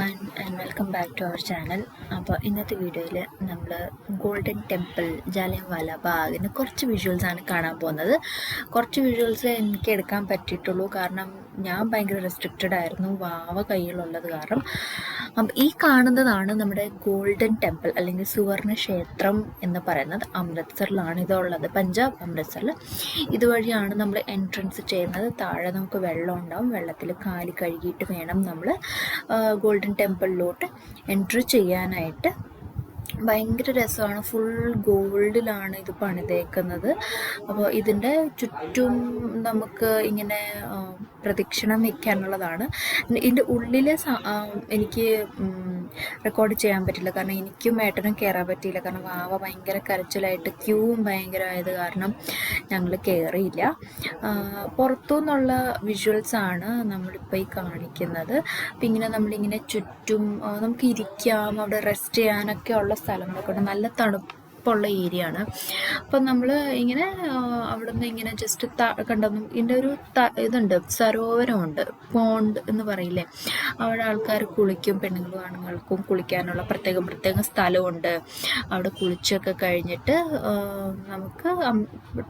everyone and welcome back to our channel. അപ്പോൾ ഇന്നത്തെ വീഡിയോയിൽ നമ്മൾ ഗോൾഡൻ ടെമ്പിൾ ജാലിയൻവാല ബാഗിന് കുറച്ച് വിഷ്വൽസ് ആണ് കാണാൻ പോകുന്നത്. കുറച്ച് വിഷ്വൽസ് എനിക്ക് എടുക്കാൻ പറ്റിയിട്ടുള്ളൂ, കാരണം ഞാൻ ഭയങ്കര റെസ്ട്രിക്റ്റഡ് ആയിരുന്നു വാവ കയ്യിലുള്ളത് കാരണം. അപ്പം ഈ കാണുന്നതാണ് നമ്മുടെ ഗോൾഡൻ ടെമ്പിൾ അല്ലെങ്കിൽ സുവർണ ക്ഷേത്രം എന്ന് പറയുന്നത്. അമൃത്സറിലാണ് ഇതുള്ളത്, പഞ്ചാബ് അമൃത്സറിൽ. ഇതുവഴിയാണ് നമ്മൾ എൻട്രൻസ് ചെയ്യുന്നത്. താഴെ നമുക്ക് വെള്ളം ഉണ്ടാവും, വെള്ളത്തിൽ കാല് കഴുകിയിട്ട് വേണം നമ്മൾ ഗോൾഡൻ ടെമ്പിളിലോട്ട് എൻട്രി ചെയ്യാനായിട്ട്. ഭയങ്കര രസമാണ്, ഫുൾ ഗോൾഡിലാണ് ഇത് പണിതേക്കുന്നത്. അപ്പോൾ ഇതിൻ്റെ ചുറ്റും നമുക്ക് ഇങ്ങനെ പ്രദക്ഷിണം വയ്ക്കാനുള്ളതാണ്. ഇതിൻ്റെ ഉള്ളിൽ എനിക്ക് റെക്കോർഡ് ചെയ്യാൻ പറ്റില്ല, കാരണം എനിക്കും ഏട്ടനും കയറാൻ പറ്റിയില്ല, കാരണം വാവ ഭയങ്കര കരച്ചിലായിട്ട് ക്യൂവും ഭയങ്കരമായത് കാരണം ഞങ്ങൾ കയറിയില്ല. പുറത്തുനിന്നുള്ള വിഷ്വൽസാണ് നമ്മളിപ്പോൾ ഈ കാണിക്കുന്നത്. അപ്പം ഇങ്ങനെ നമ്മളിങ്ങനെ ചുറ്റും നമുക്ക് ഇരിക്കാം, അവിടെ റെസ്റ്റ് ചെയ്യാനൊക്കെ ഉള്ള സ്ഥലങ്ങളൊക്കെ ഉണ്ട്. നല്ല തണുപ്പുള്ള ഏരിയ ആണ്. അപ്പം നമ്മൾ ഇങ്ങനെ അവിടെ നിന്ന് ഇങ്ങനെ ജസ്റ്റ് കണ്ടെന്നും ഇതിൻ്റെ ഒരു ഇതുണ്ട്, സരോവരമുണ്ട്, പോണ്ട് എന്ന് പറയില്ലേ, അവിടെ ആൾക്കാർ കുളിക്കും, പെണ്ണുങ്ങളും ആണുങ്ങൾക്കും കുളിക്കാനുള്ള പ്രത്യേക സ്ഥലമുണ്ട്. അവിടെ കുളിച്ചൊക്കെ കഴിഞ്ഞിട്ട് നമുക്ക്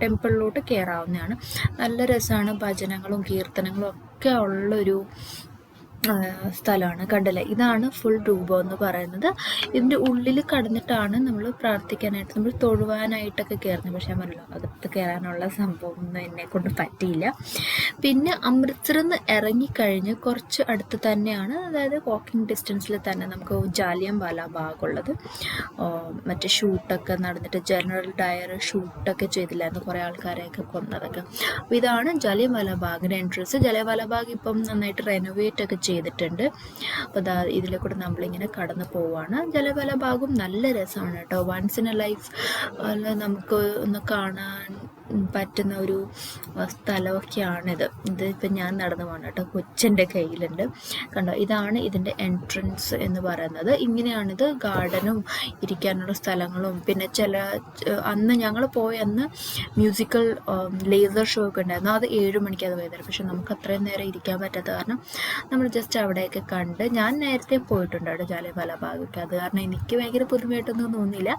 ടെമ്പിളിലോട്ട് കയറാവുന്നതാണ്. നല്ല രസമാണ്, ഭജനങ്ങളും കീർത്തനങ്ങളും ഒക്കെ ഉള്ളൊരു സ്ഥലമാണ്. കണ്ടില്ലേ, ഇതാണ് ഫുൾ രൂപം എന്ന് പറയുന്നത്. ഇതിൻ്റെ ഉള്ളിൽ കടന്നിട്ടാണ് നമ്മൾ പ്രാർത്ഥിക്കാനായിട്ട്, നമ്മൾ തൊഴുവാനായിട്ടൊക്കെ കയറുന്നത്. പക്ഷേ ഞാൻ പറഞ്ഞല്ലോ, അകത്ത് കയറാനുള്ള സംഭവം ഒന്നും എന്നെ കൊണ്ട് പറ്റിയില്ല. പിന്നെ അമൃത്സറിൽ നിന്ന് ഇറങ്ങിക്കഴിഞ്ഞ് കുറച്ച് അടുത്ത് തന്നെയാണ്, അതായത് വാക്കിംഗ് ഡിസ്റ്റൻസിൽ തന്നെ നമുക്ക് ജാലിയൻവാല ബാഗ് ഉള്ളത്. മറ്റേ ഷൂട്ടൊക്കെ നടന്നിട്ട് ജനറൽ ഡയർ ഷൂട്ടൊക്കെ ചെയ്തില്ലായിരുന്നു, കുറേ ആൾക്കാരെയൊക്കെ കൊന്നതൊക്കെ. അപ്പോൾ ഇതാണ് ജാലിയൻവാല ബാഗിൻ്റെ എൻട്രൻസ്. ജാലിയൻവാല ബാഗ് ഇപ്പം നന്നായിട്ട് റെനോവേറ്റ് ഒക്കെ ചെയ്തിട്ടുണ്ട്. അപ്പോൾ ഇതിലെ കൂടെ നമ്മളിങ്ങനെ കടന്നു പോവാണ്. ജാലിയൻവാല ബാഗും നല്ല രസമാണ് കേട്ടോ. വൺസ് ഇൻ എ ലൈഫ് നമുക്ക് ഒന്ന് കാണാൻ പറ്റുന്ന ഒരു സ്ഥലമൊക്കെയാണിത്. ഇതിപ്പോൾ ഞാൻ നടന്നു പോകണം കേട്ടോ, കൊച്ചിൻ്റെ കയ്യിലുണ്ട്. കണ്ടോ, ഇതാണ് ഇതിൻ്റെ എൻട്രൻസ് എന്ന് പറയുന്നത്. ഇങ്ങനെയാണിത്. ഗാർഡനും ഇരിക്കാനുള്ള സ്ഥലങ്ങളും, പിന്നെ അന്ന് ഞങ്ങൾ അന്ന് മ്യൂസിക്കൽ ലേസർ ഷോ ഒക്കെ ഉണ്ടായിരുന്നു. അത് 7 മണിക്ക് അത് പോയതായിരുന്നു. പക്ഷെ നമുക്ക് അത്രയും നേരം ഇരിക്കാൻ പറ്റാത്ത കാരണം നമ്മൾ ജസ്റ്റ് അവിടെയൊക്കെ കണ്ട്, ഞാൻ നേരത്തെ പോയിട്ടുണ്ട് അവിടെ ജാലിയൻവാല ബാഗൊക്കെ, അത് കാരണം എനിക്ക് ഭയങ്കര പുതുമയായിട്ടൊന്നും തോന്നിയില്ല.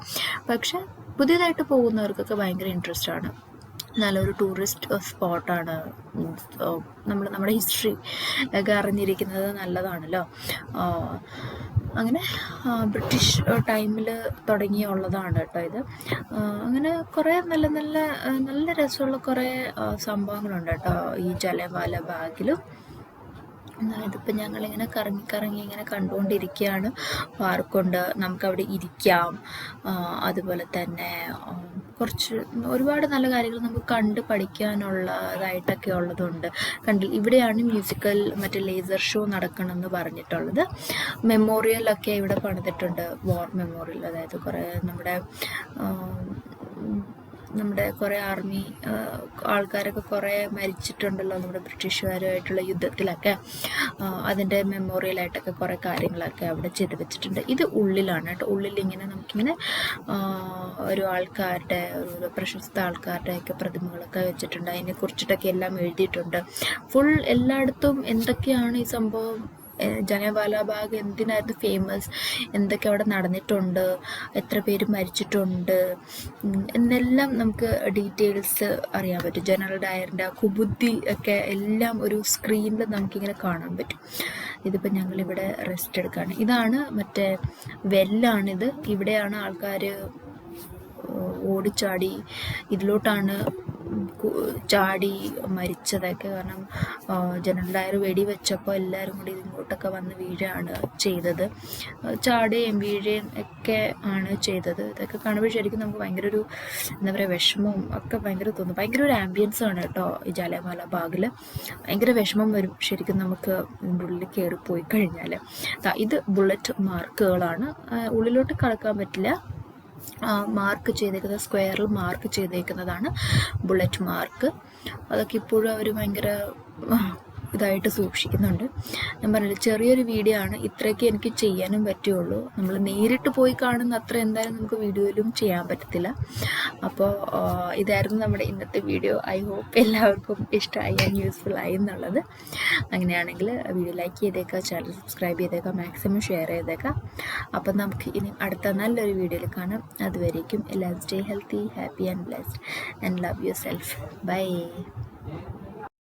പക്ഷെ പുതിയതായിട്ട് പോകുന്നവർക്കൊക്കെ ഭയങ്കര ഇൻട്രസ്റ്റ് ആണ്. നല്ലൊരു ടൂറിസ്റ്റ് സ്പോട്ടാണ്. നമ്മുടെ ഹിസ്റ്ററി ഒക്കെ അറിഞ്ഞിരിക്കുന്നത് നല്ലതാണല്ലോ. അങ്ങനെ ബ്രിട്ടീഷ് ടൈമിൽ തുടങ്ങിയുള്ളതാണ് കേട്ടോ ഇത്. അങ്ങനെ കുറേ നല്ല രസമുള്ള കുറേ സംഭവങ്ങളുണ്ട് കേട്ടോ ഈ ജാലിയൻവാല ബാഗിലും. ഇതിപ്പോൾ ഞങ്ങളിങ്ങനെ കറങ്ങി ഇങ്ങനെ കണ്ടുകൊണ്ടിരിക്കുകയാണ്. പാർക്കുണ്ട്, നമുക്കവിടെ ഇരിക്കാം. അതുപോലെ തന്നെ ഒരുപാട് നല്ല കാര്യങ്ങൾ നമുക്ക് കണ്ട് പഠിക്കാനുള്ളതായിട്ടൊക്കെ ഉള്ളതുണ്ട്. ഇവിടെയാണ് മ്യൂസിക്കൽ മറ്റേ ലേസർ ഷോ നടക്കണമെന്ന് പറഞ്ഞിട്ടുള്ളത്. മെമ്മോറിയലൊക്കെ ഇവിടെ പണിതിട്ടുണ്ട്, വാർ മെമ്മോറിയൽ. അതായത് കുറേ നമ്മുടെ കുറേ ആർമി ആൾക്കാരൊക്കെ കുറേ മരിച്ചിട്ടുണ്ടല്ലോ നമ്മുടെ ബ്രിട്ടീഷുകാരുമായിട്ടുള്ള യുദ്ധത്തിലൊക്കെ. അതിൻ്റെ മെമ്മോറിയലായിട്ടൊക്കെ കുറേ കാര്യങ്ങളൊക്കെ അവിടെ ചെയ്ത് വെച്ചിട്ടുണ്ട്. ഇത് ഉള്ളിലാണ് കേട്ടോ. ഉള്ളിലിങ്ങനെ നമുക്കിങ്ങനെ ഒരു ആൾക്കാരുടെ, ഒരു പ്രശസ്ത ആൾക്കാരുടെയൊക്കെ പ്രതിമകളൊക്കെ വെച്ചിട്ടുണ്ട്. അതിനെക്കുറിച്ചിട്ടൊക്കെ എല്ലാം എഴുതിയിട്ടുണ്ട്. ഫുൾ എല്ലായിടത്തും എന്തൊക്കെയാണ് ഈ സംഭവം, ജാലിയൻവാല ബാഗ് എന്തിനായിരുന്നു ഫേമസ്, എന്തൊക്കെ അവിടെ നടന്നിട്ടുണ്ട്, എത്ര പേര് മരിച്ചിട്ടുണ്ട് എന്നെല്ലാം നമുക്ക് ഡീറ്റെയിൽസ് അറിയാൻ പറ്റും. ജനറൽ ഡയറിൻ്റെ കുബുദ്ധി ഒക്കെ എല്ലാം ഒരു സ്ക്രീനിൽ നമുക്കിങ്ങനെ കാണാൻ പറ്റും. ഇതിപ്പോൾ ഞങ്ങളിവിടെ റെസ്റ്റ് എടുക്കുകയാണ്. ഇതാണ് മറ്റേ വെല്ലാണിത്. ഇവിടെയാണ് ആൾക്കാർ ഓടിച്ചാടി ഇതിലോട്ടാണ് ചാടി മരിച്ചതൊക്കെ. കാരണം ജനറൽ ഡയർ വെടിവെച്ചപ്പോൾ എല്ലാവരും കൂടി ഇങ്ങോട്ടൊക്കെ വന്ന് വീഴുകയാണ് ചെയ്തത്. ചാടുകയും വീഴുകയും ഒക്കെ ആണ് ചെയ്തത്. ഇതൊക്കെ കാണുമ്പോൾ ശരിക്കും നമുക്ക് ഭയങ്കര ഒരു എന്താ പറയുക, വിഷമവും ഒക്കെ ഭയങ്കര തോന്നും. ഭയങ്കര ഒരു ആംബിയൻസ് ആണ് കേട്ടോ ഈ ജാലിയൻവാല ബാഗിൽ. ഭയങ്കര വിഷമം വരും ശരിക്കും നമുക്ക് ഇതിൻ്റെ ഉള്ളിൽ കയറിപ്പോയി കഴിഞ്ഞാൽ. ഇത് ബുള്ളറ്റ് മാർക്കുകളാണ്. ഉള്ളിലോട്ട് കടക്കാൻ പറ്റില്ല. മാർക്ക് ചെയ്തേക്കുന്നത്, സ്ക്വയറിൽ മാർക്ക് ചെയ്തേക്കുന്നതാണ് ബുള്ളറ്റ് മാർക്ക്. അതൊക്കെ ഇപ്പോഴും അവർ ഭയങ്കര ഇതായിട്ട് സൂക്ഷിക്കുന്നുണ്ട്. ഞാൻ പറഞ്ഞില്ല, ചെറിയൊരു വീഡിയോ ആണ്, ഇത്രയൊക്കെ എനിക്ക് ചെയ്യാനും പറ്റുള്ളൂ. നമ്മൾ നേരിട്ട് പോയി കാണുന്ന അത്ര എന്തായാലും നമുക്ക് വീഡിയോയിലും ചെയ്യാൻ പറ്റത്തില്ല. അപ്പോൾ ഇതായിരുന്നു നമ്മുടെ ഇന്നത്തെ വീഡിയോ. ഐ ഹോപ്പ് എല്ലാവർക്കും ഇഷ്ടമായി ആൻഡ് യൂസ്ഫുൾ ആയി എന്നുള്ളത്. അങ്ങനെയാണെങ്കിൽ വീഡിയോ ലൈക്ക് ചെയ്തേക്കാം, ചാനൽ സബ്സ്ക്രൈബ് ചെയ്തേക്കാം, മാക്സിമം ഷെയർ ചെയ്തേക്കാം. അപ്പം നമുക്ക് ഇനി അടുത്ത നല്ലൊരു വീഡിയോയിൽ കാണാം. അതുവരേക്കും എല്ലാവരും stay healthy, happy and blessed and love yourself. By.